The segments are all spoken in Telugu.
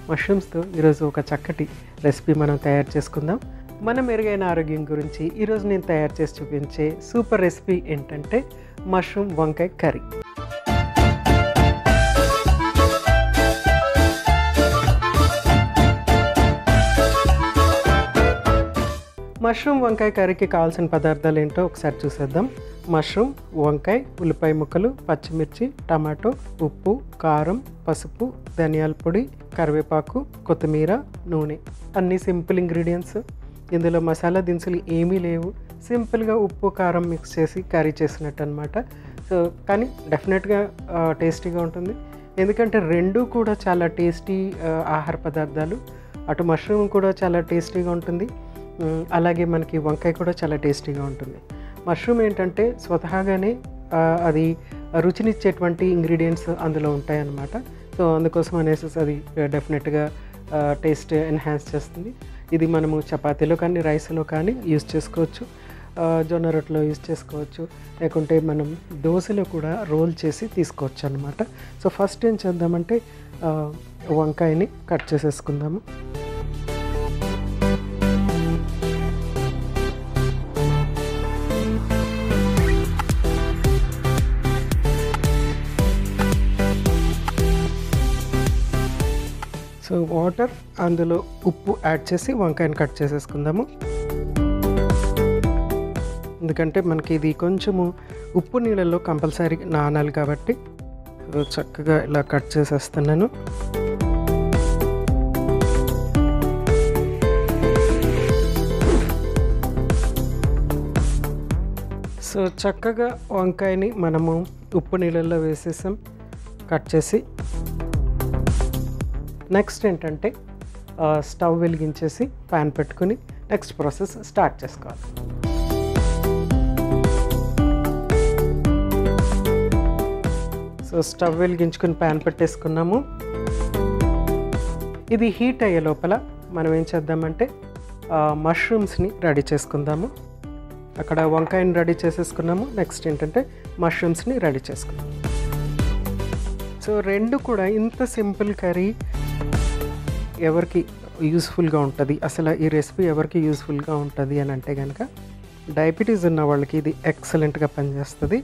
మష్రూమ్స్తో ఈరోజు ఒక చక్కటి రెసిపీ మనం తయారు చేసుకుందాం. మన మెరుగైన ఆరోగ్యం గురించి ఈరోజు నేను తయారు చేసి చూపించే సూపర్ రెసిపీ ఏంటంటే మష్రూమ్ వంకాయ కర్రీ. మష్రూమ్ వంకాయ కర్రీకి కావాల్సిన పదార్థాలు ఏంటో ఒకసారి చూసేద్దాం. మష్రూమ్, వంకాయ, ఉల్లిపాయ ముక్కలు, పచ్చిమిర్చి, టమాటో, ఉప్పు, కారం, పసుపు, ధనియాల పొడి, కరివేపాకు, కొత్తిమీర, నూనె. అన్నీ సింపుల్ ఇంగ్రీడియంట్స్. ఇందులో మసాలా దినుసులు ఏమీ లేవు. సింపుల్గా ఉప్పు కారం మిక్స్ చేసి కర్రీ చేసినట్టు అనమాట. సో కానీ డెఫినెట్గా టేస్టీగా ఉంటుంది. ఎందుకంటే రెండు కూడా చాలా టేస్టీ ఆహార పదార్థాలు. అటు మష్రూమ్ కూడా చాలా టేస్టీగా ఉంటుంది, అలాగే మనకి వంకాయ కూడా చాలా టేస్టీగా ఉంటుంది. మష్రూమ్ ఏంటంటే స్వతహాగానే అది రుచినిచ్చేటువంటి ఇంగ్రీడియంట్స్ అందులో ఉంటాయన్నమాట. సో అందుకోసం అనేసి అది డెఫినెట్గా టేస్ట్ ఎన్హాన్స్ చేస్తుంది. ఇది మనము చపాతీలో కానీ రైస్లో కానీ యూజ్ చేసుకోవచ్చు, జొన్న రొట్టెలో యూజ్ చేసుకోవచ్చు, లేకుంటే మనం దోశలో కూడా రోల్ చేసి తీసుకోవచ్చు అన్నమాట. సో ఫస్ట్ ఏం చేద్దామంటే వంకాయని కట్ చేసేసుకుందాము. సో వాటర్, అందులో ఉప్పు యాడ్ చేసి వంకాయని కట్ చేసేసుకుందాము. ఎందుకంటే మనకి ఇది కొంచెము ఉప్పు నీళ్ళల్లో కంపల్సరీ నానాలి కాబట్టి చక్కగా ఇలా కట్ చేసేస్తున్నాను. సో చక్కగా వంకాయని మనము ఉప్పు నీళ్ళల్లో వేసేసాం కట్ చేసి. నెక్స్ట్ ఏంటంటే స్టవ్ వెలిగించేసి ప్యాన్ పెట్టుకుని నెక్స్ట్ ప్రాసెస్ స్టార్ట్ చేసుకోవాలి. సో స్టవ్ వెలిగించుకుని ప్యాన్ పెట్టేసుకున్నాము. ఇది హీట్ అయ్యే లోపల మనం ఏం చేద్దామంటే మష్రూమ్స్ని రెడీ చేసుకుందాము. అక్కడ వంకాయని రెడీ చేసేసుకున్నాము. నెక్స్ట్ ఏంటంటే మష్రూమ్స్ని రెడీ చేసుకున్నాము. సో రెండు కూడా ఇంత సింపుల్ కర్రీ ఎవరికి యూస్ఫుల్గా ఉంటుంది, అసలు ఈ రెసిపీ ఎవరికి యూస్ఫుల్గా ఉంటుంది అని అంటే కనుక డయాబెటీస్ ఉన్న వాళ్ళకి ఇది ఎక్సలెంట్గా పనిచేస్తుంది.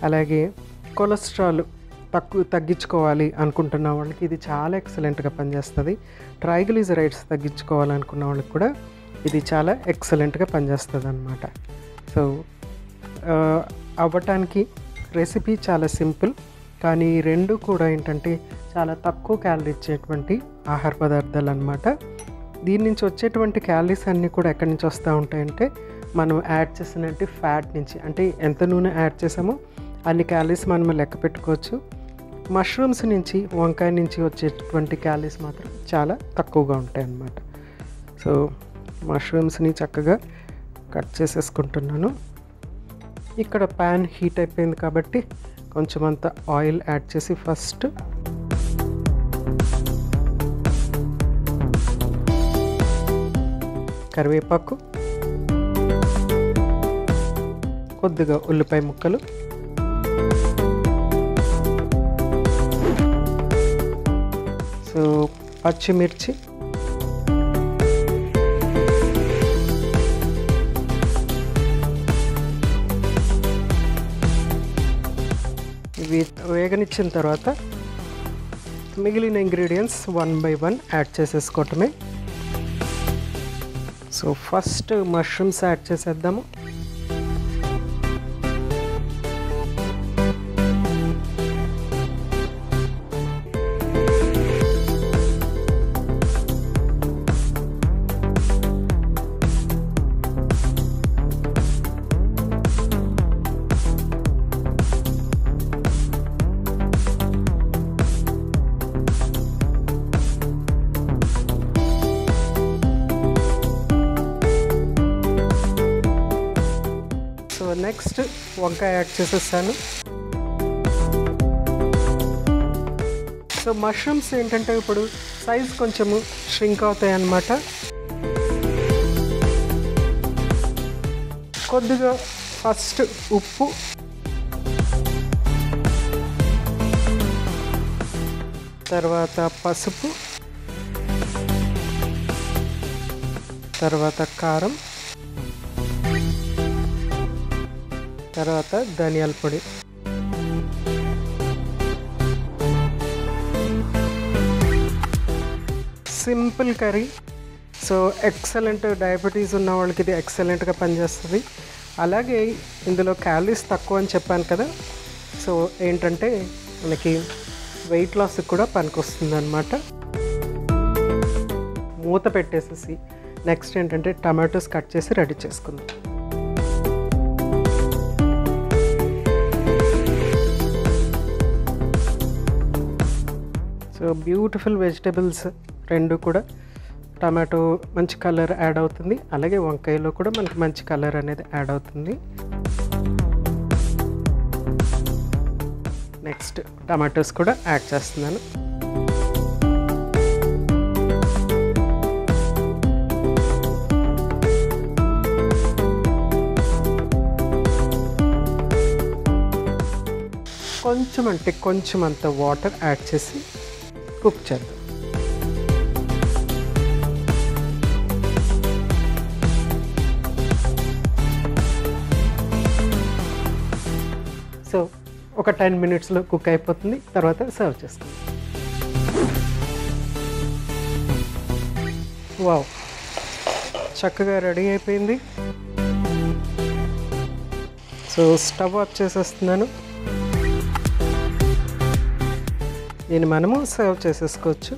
అలాగే కొలెస్ట్రాల్ తగ్గించుకోవాలి అనుకుంటున్న వాళ్ళకి ఇది చాలా ఎక్సలెంట్గా పనిచేస్తుంది. ట్రైగ్లిజరైడ్స్ తగ్గించుకోవాలనుకున్న వాళ్ళకి కూడా ఇది చాలా ఎక్సలెంట్గా పనిచేస్తుంది అన్నమాట. సో అవ్వటానికి రెసిపీ చాలా సింపుల్, కానీ రెండు కూడా ఏంటంటే చాలా తక్కువ క్యాలరీ ఇచ్చేటువంటి ఆహార పదార్థాలు అన్నమాట. దీని నుంచి వచ్చేటువంటి క్యాలరీస్ అన్నీ కూడా ఎక్కడి నుంచి వస్తూ ఉంటాయంటే మనం యాడ్ చేసినట్టు ఫ్యాట్ నుంచి. అంటే ఎంత నూనె యాడ్ చేసామో అన్ని క్యాలరీస్ మనం లెక్క పెట్టుకోవచ్చు. మష్రూమ్స్ నుంచి, వంకాయ నుంచి వచ్చేటువంటి క్యాలరీస్ మాత్రం చాలా తక్కువగా ఉంటాయి అన్నమాట. సో మష్రూమ్స్ని చక్కగా కట్ చేసేసుకుంటున్నాను. ఇక్కడ ప్యాన్ హీట్ అయిపోయింది కాబట్టి కొంచెం అంత ఆయిల్ యాడ్ చేసి ఫస్ట్ కరివేపాకు, కొద్దిగా ఉల్లిపాయ ముక్కలు, సో పచ్చిమిర్చి, ఇవి వేగనిచ్చిన తర్వాత మిగిలిన ఇంగ్రీడియంట్స్ 1 by 1 యాడ్ చేసేసుకోవటమే. సో ఫస్ట్ మష్రూమ్స్ యాడ్ చేసేద్దాము. నెక్స్ట్ వంకాయ యాడ్ చేసేస్తాను. సో మష్రూమ్స్ ఏంటంటే ఇప్పుడు సైజ్ కొంచెము ష్రింక్ అవుతాయి అన్నమాట. కొద్దిగా ఫస్ట్ ఉప్పు, తర్వాత పసుపు, తర్వాత కారం, తర్వాత ధనియాల పొడి. Simple curry. So excellent, diabetes ఉన్న వాళ్ళకి ఇది ఎక్సలెంట్గా పనిచేస్తుంది. అలాగే ఇందులో క్యాలరీస్ తక్కువ అని చెప్పాను కదా, సో ఏంటంటే మనకి వెయిట్ లాస్కి కూడా పనికొస్తుంది అన్నమాట. మూత పెట్టేసేసి నెక్స్ట్ ఏంటంటే టమాటోస్ కట్ చేసి రెడీ చేసుకుందాం. సో బ్యూటిఫుల్ వెజిటేబుల్స్ రెండు కూడా. టమాటో మంచి కలర్ యాడ్ అవుతుంది, అలాగే వంకాయలో కూడా మనకి మంచి కలర్ అనేది యాడ్ అవుతుంది. నెక్స్ట్ టమాటోస్ కూడా యాడ్ చేస్తున్నాను. కొంచెం అంటే కొంచెం అంత వాటర్ యాడ్ చేసి కుక్ చేద్దాం. సో ఒక 10 minutesలో కుక్ అయిపోతుంది. తర్వాత సర్వ్ చేసుకుందాం. వావ్, చక్కగా రెడీ అయిపోయింది. సో స్టవ్ ఆఫ్ చేసేస్తున్నాను. దీన్ని మనము సర్వ్ చేసేసుకోవచ్చు.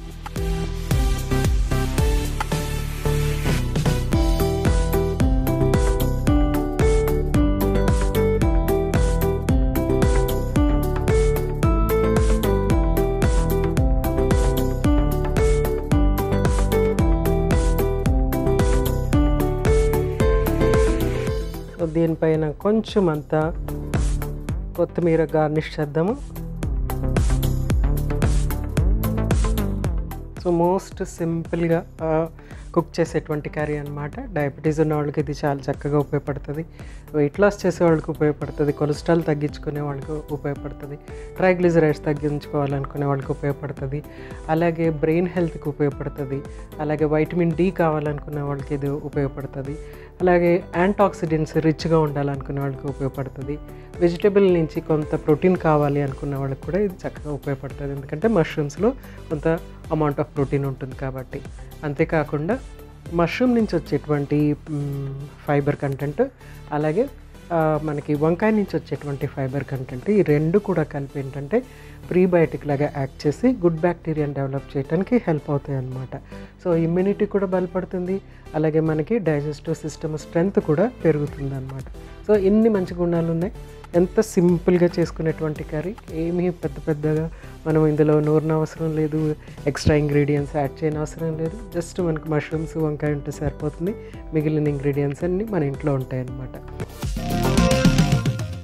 సో దీనిపైన కొంచెం అంతా కొత్తిమీర గార్నిష్ చేద్దాము. సో మోస్ట్ సింపుల్గా కుక్ చేసేటువంటి కర్రీ అనమాట. డయాబెటీస్ ఉన్న వాళ్ళకి ఇది చాలా చక్కగా ఉపయోగపడుతుంది. వెయిట్ లాస్ చేసే వాళ్ళకి ఉపయోగపడుతుంది, కొలెస్ట్రాల్ తగ్గించుకునే వాళ్ళకి ఉపయోగపడుతుంది, ట్రైగ్లిజరైడ్స్ తగ్గించుకోవాలనుకునే వాళ్ళకి ఉపయోగపడుతుంది, అలాగే బ్రెయిన్ హెల్త్కి ఉపయోగపడుతుంది, అలాగే వైటమిన్ డి కావాలనుకునే వాళ్ళకి ఇది ఉపయోగపడుతుంది, అలాగే యాంటాక్సిడెంట్స్ రిచ్గా ఉండాలనుకునే వాళ్ళకి ఉపయోగపడుతుంది, వెజిటేబుల్ నుంచి కొంత ప్రోటీన్ కావాలి అనుకున్న వాళ్ళకి కూడా ఇది చక్కగా ఉపయోగపడుతుంది. ఎందుకంటే మష్రూమ్స్లో కొంత అమౌంట్ ఆఫ్ ప్రోటీన్ ఉంటుంది కాబట్టి. అంతేకాకుండా మష్రూమ్ నుంచి వచ్చేటువంటి ఫైబర్ కంటెంట్, అలాగే మనకి వంకాయ నుంచి వచ్చేటువంటి ఫైబర్ కంటెంట్, ఈ రెండు కూడా కలిపి ఏంటంటే ప్రీబయోటిక్ లాగా యాక్ట్ చేసి గుడ్ బ్యాక్టీరియాని డెవలప్ చేయడానికి హెల్ప్ అవుతాయి అన్నమాట. సో ఇమ్యూనిటీ కూడా బలపడుతుంది, అలాగే మనకి డైజెస్టివ్ సిస్టమ్ స్ట్రెంగ్త్ కూడా పెరుగుతుంది అన్నమాట. సో ఇన్ని మంచి గుణాలు ఉన్నాయి. ఎంత సింపుల్గా చేసుకునేటువంటి కర్రీ, ఏమీ పెద్దగా మనం ఇందులో నూరిన అవసరం లేదు, ఎక్స్ట్రా ఇంగ్రీడియంట్స్ యాడ్ చేయని అవసరం లేదు. జస్ట్ మనకి మష్రూమ్స్ వంకాయ ఉంటే సరిపోతుంది. మిగిలిన ఇంగ్రీడియంట్స్ అన్నీ మన ఇంట్లో ఉంటాయి అన్నమాట.